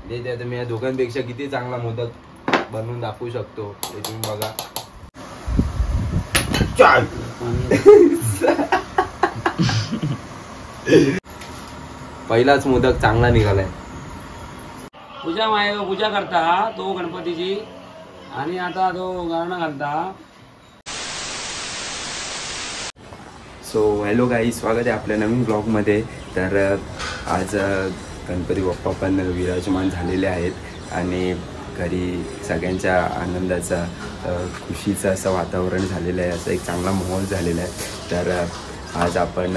देते आता मी या दोघांपेक्षा किती चांगला मोदक बनवून दाखवू शकतो ते तुम्ही बघा. पहिलाच मोदक चांगला निघालाय. पूजा करता तो गणपतीची आणि आता तो गाणं घालता. सो हॅलो गाईज, स्वागत आहे आपल्या नवीन ब्लॉगमध्ये. तर आज गणपती बाप्पा पण विराजमान झालेले आहेत आणि घरी सगळ्यांच्या आनंदाचा खुशीचं असं वातावरण झालेलं आहे, असं एक चांगला माहोल झालेला आहे. तर आज आपण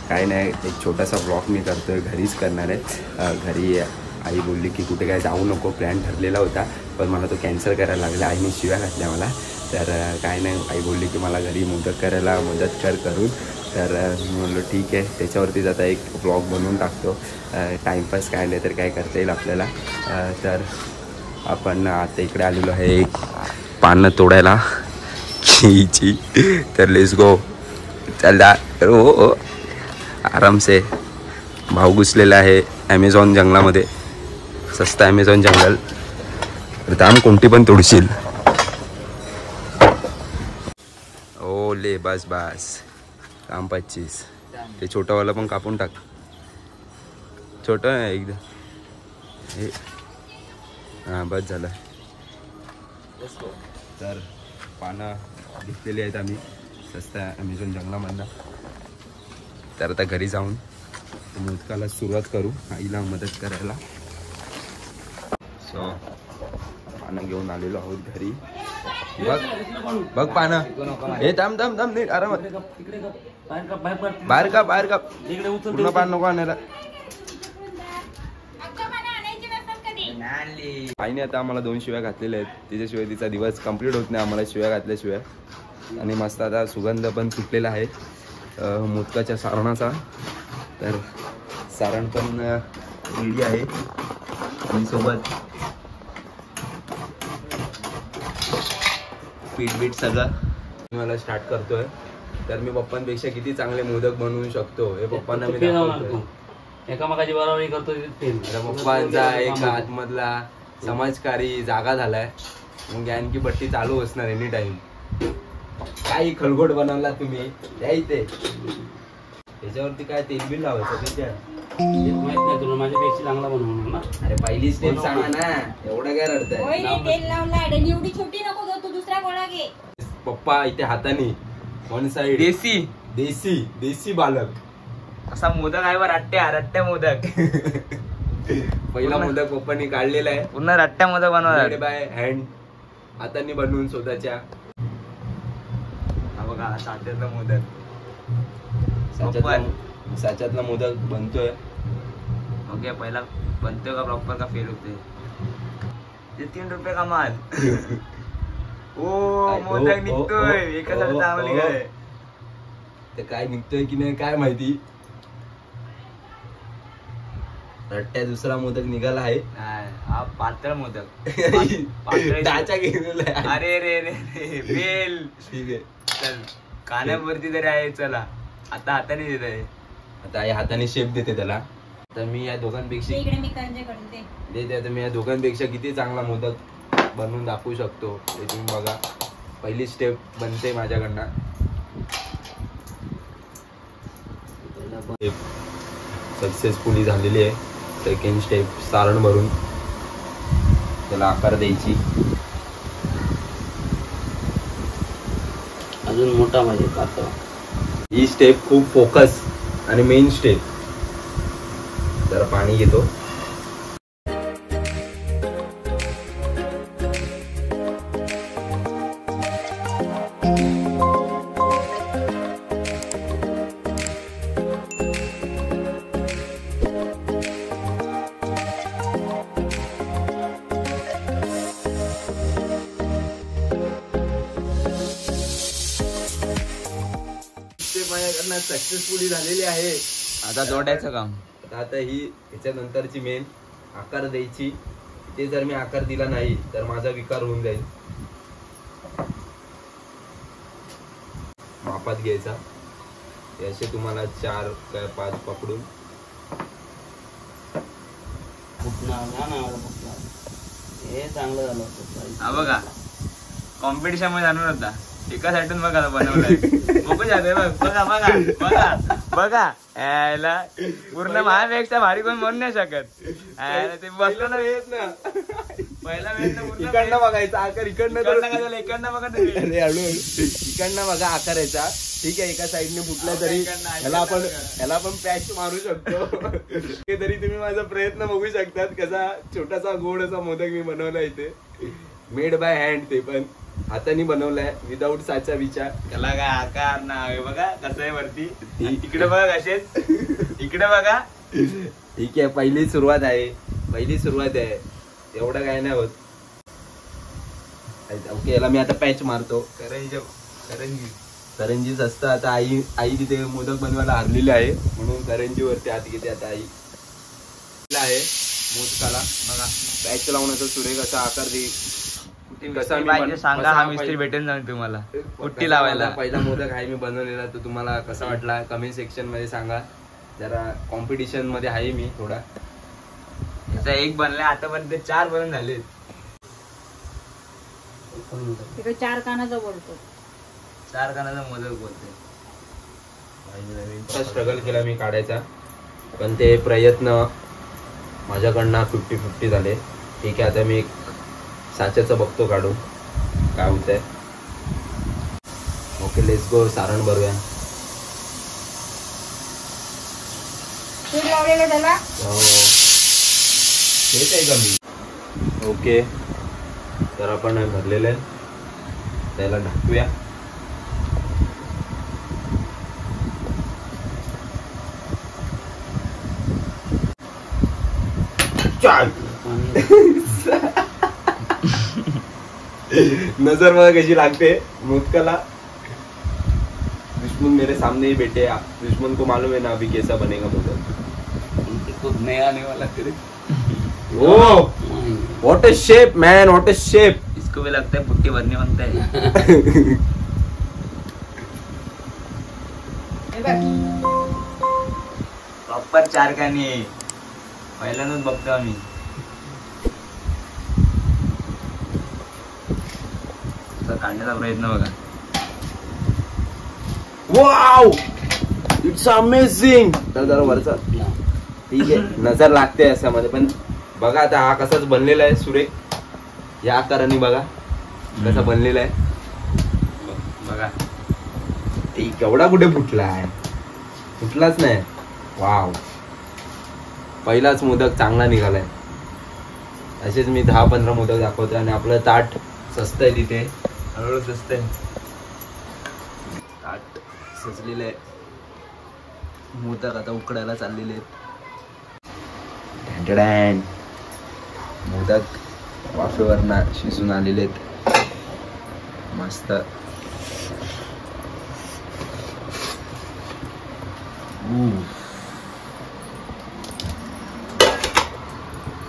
काय नाही, एक छोटासा ब्लॉग मी करतो आहे, घरीच करणार आहे. घरी आई बोलली की कुठे काय जाऊ नको, प्लॅन ठरलेला होता पण मला तो कॅन्सल करायला लागला. आईने शिव्या घातल्या मला. तर काय नाही, आई बोलली की मला घरी मोदक करायला मदत करून. तर मी म्हणलो ठीक आहे, त्याच्यावरतीच आता एक ब्लॉग बनवून टाकतो. टाईमपास काय नाही तर काय करता येईल आपल्याला. तर आपण आता इकडे आलेलो आहे एक पानं तोडायला ची. तर लेट्स गो. चला हो, आराम से. भाऊ घुसलेला आहे ॲमेझॉन जंगलामध्ये, सस्ता ॲमेझॉन जंगल. तर आम कोणती पण तोडशील. ओ ले बस बस, काम 25. ते छोटंवालं पण कापून टाक. छोटं आहे एकदम हे. हां बस झालं. तर पानं घेतलेली आहेत आम्ही सस्त्या ॲमेझॉन जंगलामधनं. तर आता घरी जाऊन मोदकाला सुरुवात करू, आईला मदत करायला. सो पानं घेऊन आलेलो आहोत घरी. बघ बघ पानं. हे थांब थांब थांब, नीट आरामात. बाहेर का पूर्ण पान नको आणायला. आईने आता आम्हाला 2 शिव्या घातलेल्या आहेत, तिच्याशिवाय तिचा दिवस कंप्लीट होत नाही आम्हाला शिव्या घातल्याशिवाय. आणि मस्त आता सुगंध पण सुटलेला आहे मोदकाच्या सारणाचा. तर सारण पण रेडी आहे आणि सोबत पीठ सगळं मला स्टार्ट करतोय. तर मी पप्पांपेक्षा किती चांगले मोदक बनवू शकतो हे पप्पांना मी दाखवतोय. एकामेकाची बरोबरी करतो. पप्पांचा एक आतमधला समाजकारी जागा झालाय, मग आणखी बट्टी चालू असणार एनी टाइम. काही खलगोट बनवला तुम्ही त्या इथे, त्याच्यावरती काय तेल बिल लावायचं त्याच्या माहित नाही तुला, माझ्यापेक्षा चांगला बनवणार ना. अरे पहिली स्टेप सांगा ना, एवढं काय रडताय. तेल लावला एवढी छोटी नको घेऊ तू, दुसरा गोळा घे. पप्पा इथे हाताने वन साइड देसी बालक. असा मोदक आहे बा, रट्ट्या मोदक. पहिला मोदक पप्पांनी काढलेला आहे, पुन्हा रट्ट्या मोदक बनवणार बाय हँड, हाताने बनवून स्वतःच्या. हा बघा साच्यातला मोदक, साच्यातला मोदक बनतोय. ओके, पहिला बनतोय का प्रॉपर का फेल होते. 3 रुपये का माल. ओ मोदक निघतोय एकासाठी चांगली काय. ते काय निघतोय की नाही काय माहिती. रट्ट्या दुसरा मोदक निघाला आहे. हा पातळ मोदक. डाचा गेलेला आहे. अरे रे रे बेल. ठीक आहे, चल कानावरती तरी आहे. चला आता हाताने देत आहे. आता या हाताने शेप देते त्याला. तर मी या दोघांपेक्षा आता मी या दोघांपेक्षा किती चांगला मोदक बनवून दाखवू शकतो ते तुम्ही बघा. पहिली स्टेप बनते माझ्याकडनं. सक्सेसफुली झालेली आहे. सेकंड स्टेप सारण भरून त्याला आकार द्यायची. अजून मोठा म्हणजे पातळ. ही स्टेप खूप फोकस आणि मेन स्टेप. जरा पाणी घेतो. सक्सेसफुली झालेली आहे. आता जोडायचं काम. आता ही याच्यानंतरची मेन आकार द्यायची. ते जर मी आकार दिला नाही तर माझा विकार होऊन जाईल. मापात घ्यायचा. याचे तुम्हाला 4 काय 5 पकडून कुठनं हे चांगलं झालं होतं. हा बघा कॉम्पिटिशन मध्ये जाणार होता एका साईडून बघा बनवलाय बघू जाते बघ बघा बघा बघा बघा यायला पूर्ण माझ्यापेक्षा भारी कोण म्हणू नाही शकत यायला ते बसलो ना वेळेत ना पहिला वेळेस ना पूर्ण इकडनं बघायचा आकार इकडनं इकडनं बघा तुम्ही. अरे हळूहळू इकडनं बघा आकारायचा. ठीक आहे एका साईडने फुटला तरी ह्याला आपण पॅच मारू शकतो. तरी तुम्ही माझा प्रयत्न बघू शकतात कसा छोटासा गोड असा मोदक मी बनवला इथे. मेड बाय हँड ते पण हाताने बनवलाय विदाऊट साचा विचार. त्याला काय आकार ना बघा कसं आहे वरती इकडे बघा कसेच इकडे बघा. ठीक आहे पहिली सुरुवात आहे एवढं काय नाही होत. ओके याला मी आता पॅच मारतो. करंजीच असतं. आता आई तिथे मोदक बनवायला हरलेली आहे म्हणून करंजी वरती हात घेते आता आई आहे मोदकाला. बघा पॅच लावून असं सुरेख असा आकार दे. सांगा हा मिस्त्री भेटेल ना तुम्हाला पुट्टी लावायला. पहिला मोदक आहे मी बनवलेला तो तुम्हाला कसा वाटला कमेंट सेक्शन मध्ये सांगा. जरा कॉम्पिटिशन मध्ये आहे मी थोडा. याचा एक बनलाय आतापर्यंत 4 बनून झाले. तिकडे 4 कानाचा बोलतो 4 कानाचा मोदक बोलते. स्ट्रगल केला मी काढायचा पण ते प्रयत्न माझ्याकडनं 50-50 झाले. ठीक आहे आता मी एक साच्याचं बघतो काढून काय होतंय. ओके लेट्स गो सारण भरूया. तूप लावलेलं त्याला हेच आहे का मी. ओके तर आपण भरलेलं आहे त्याला ढाकूया. नजर मला कशी लागते मोदकाला. दुश्मन मेरे सामने ही बैठे. दुश्मन को मालूम है ना अभी कैसा बनेगा मोदक. खुद नया आने वाला तेरे. Oh what a shape man what a shape. इसको भी लगता है पुट्टी भरने बनता है. प्रॉपर 4 कानी पहिल्यांदाच बघतो आम्ही. काढण्याचा प्रयत्न बघा. Wow it's amazing. तर जरा वरचा ठीक आहे नजर लागते अशामध्ये पण बघा आता हा कसाच बनलेला आहे सुरेख. या आकाराने बघा कसा बनलेला आहे बघा. केवढा कुठे फुटला आहे फुटलाच नाही. वाव पहिलाच मोदक चांगला निघालाय. असेच मी 10-15 मोदक दाखवतो आणि आपलं ताट स्वस्त आहे तिथे हळूहळू स्वस्त आहे. ताट सजलेलं आहे. मोदक आता उकडायला चाललेले आहेत. मोदक वाफेवरनं शिजून आलेले आहेत मस्त.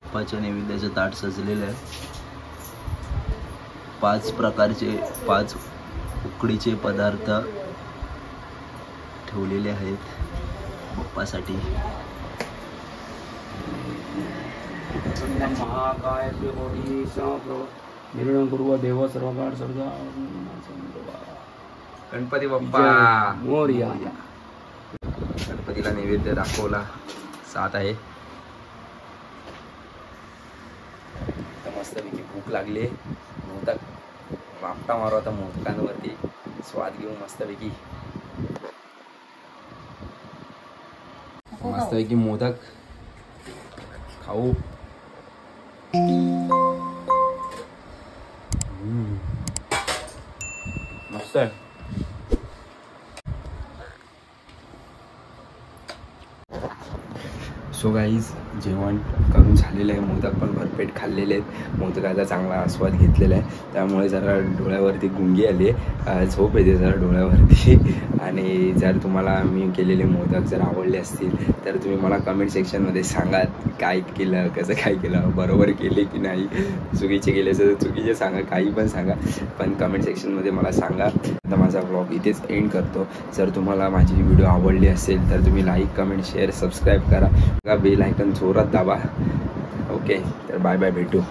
बाप्पाच्या नैवेद्याचं ताट सजलेलं आहे. 5 प्रकारचे 5 उकडीचे पदार्थ ठेवलेले आहेत बाप्पासाठी. महाकाय निर्णय गुरु देव सर्वकाळ सर्व. गणपती बाप्पा मोरया. गणपतीला नैवेद्य दाखवला 7 आहे. मस्तपैकी भूक लागली. मोदक वापटा मारू आता मोदकांवरती स्वाद घेऊ मस्तपैकी. मस्तपैकी मोदक खाऊ. मस्त आहे. सो गाईज जेवण करून झालेलं आहे. मोदक पण भरपेट खाल्लेले आहेत. मोदकाचा चांगला आस्वाद घेतलेला आहे त्यामुळे जरा डोळ्यावरती गुंगी आली आहे. झोप येते जरा डोळ्यावरती. आणि जर तुम्हाला मी केलेले मोदक जर आवडले असतील तर तुम्ही मला कमेंट सेक्शनमध्ये सांगा काय केलं कसं काय केलं बरोबर केले की नाही. चुकीचे केले असेल तर चुकीचे सांगा काही पण सांगा पण कमेंट सेक्शनमध्ये मला सांगा. आता माझा व्लॉग इथेच एंड करतो. जर तुम्हाला माझी व्हिडिओ आवडली असेल तर तुम्ही लाईक कमेंट शेअर सबस्क्राईब करा. बेल आयकन जोरात दाबा. ओके ओके तर बाय बाय, भेटू.